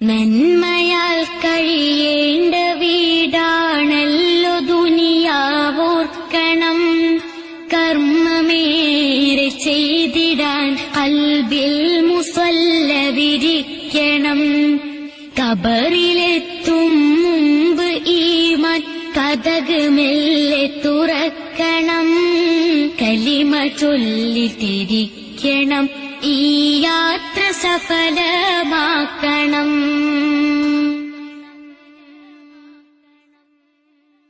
നന്മയാൽ കഴിയേണ്ട വീടാണല്ലോ ദുനിയാവോർക്കണം. കർമ്മമേറെ ചെയ്തിടാൻ കൽബിൽ മുസല്ല വിരിക്കണം. കബറിലെത്തും മുമ്പ് ഈമാൻ കതക് മെല്ലെ തുറക്കണം. കലിമ ചൊല്ലിത്തിരിക്കണം. ഈ യാത്ര സഫലമാക്കണം.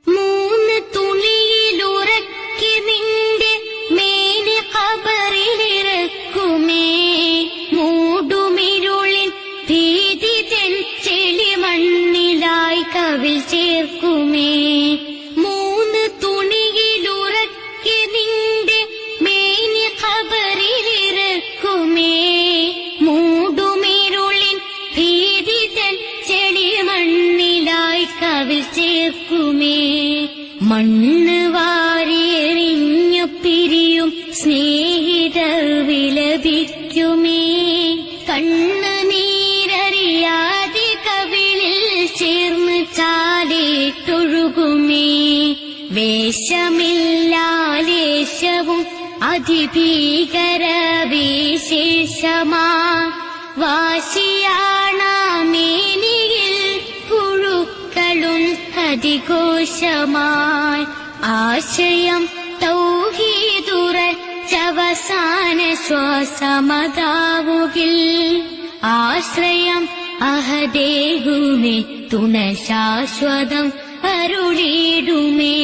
മൂന്ന് തുണിയിലുറക്കി നിന്റെ മേനി ഖബറിലിറക്കുമേ. മൂടുമിരുളിൻ ഭീതി തെൻ ചെളി മണ്ണിലായി കവിൽ ചേർക്കുമേ. മൂന്ന് തുണിയിലുറക്കി നിന്റെ മേനി ഖബറിലിറക്കുമേ. മൂടുമിരുളിൻ ഭീതി തെൻ ചെളി മണ്ണിലായി കവിൽ ചേർക്കുമേ. മണ്ണ് വാരിയെറിഞ്ഞു പിരിയും സ്നേഹിതർ വിലപിക്കുമേ. കണ്ണ് നീരറിയാതെ കവിളിൽ ചേർന്ന് ചാലേട്ടൊഴുകുമേ. വേഷമില്ലാലേശവും അതിഭീകര വിശേഷമാ. വാശിയാണാമേനിയിൽ പുഴുക്കളും അതിഘോഷമായി. ആശയം തൗഹീദുറച്ചവസാന ശ്വാസമതാവുകിൽ. ആശ്രയം അഹദേഹുമേ തുണ ശാശ്വതം അരുളിടുമേ.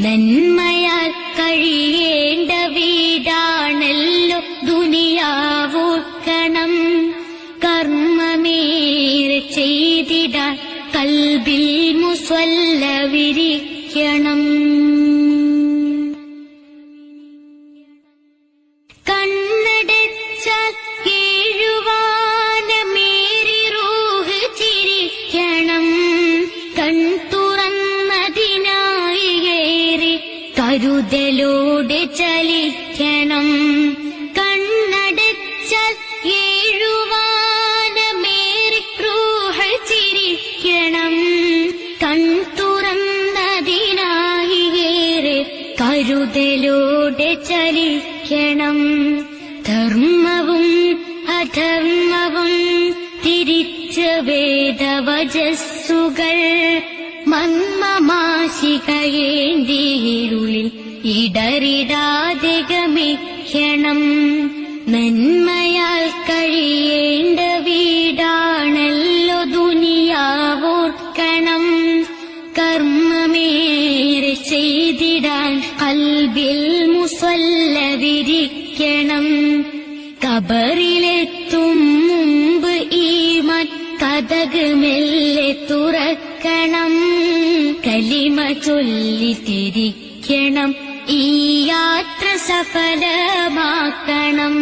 നന്മയാൽ കഴിയേണ്ട വീടാണല്ലോ ദുനിയാവോർക്കണം. കർമ്മമേറെ ചെയ്തിടാൻ കൽബിൽ മുസല്ല വിരിക്കണം. കണ്ണടച്ചാൽ ഏഴുവാനമേറി റൂഹ് ചിരിക്കണം. കൺ തുറന്നതിനായി ഏറെ കരുതലോടെ ചലിക്കണം. കണ്ണടച്ചാൽ ഏഴുവാനമേറി റൂഹ് ചിരിക്കണം. കൺ തുറന്നതിനായി ഏറെ കരുതലോടെ ചലിക്കണം. ധർമ്മവും അധർമ്മവും തിരിച്ച വേദവചസ്സുകൾ മന്മമാശികയേന്തിയിരുളിൽ ഇടറിടാതെ ഗമിക്കണം. നന്മയാൽ കഴിയേണ്ട വീടാണല്ലോ ദുനിയാവോർക്കണം. കർമ്മമേറെ ചെയ്തിടാൻ കൽബിൽ മുസല്ല വിരിക്കണം. കബറിലെത്തും മുമ്പ് ഈമാൻ കതക് മെല്ലെ തുറക്കണം. കലിമ ചൊല്ലിത്തിരിക്കണം. ഈ യാത്ര സഫലമാക്കണം.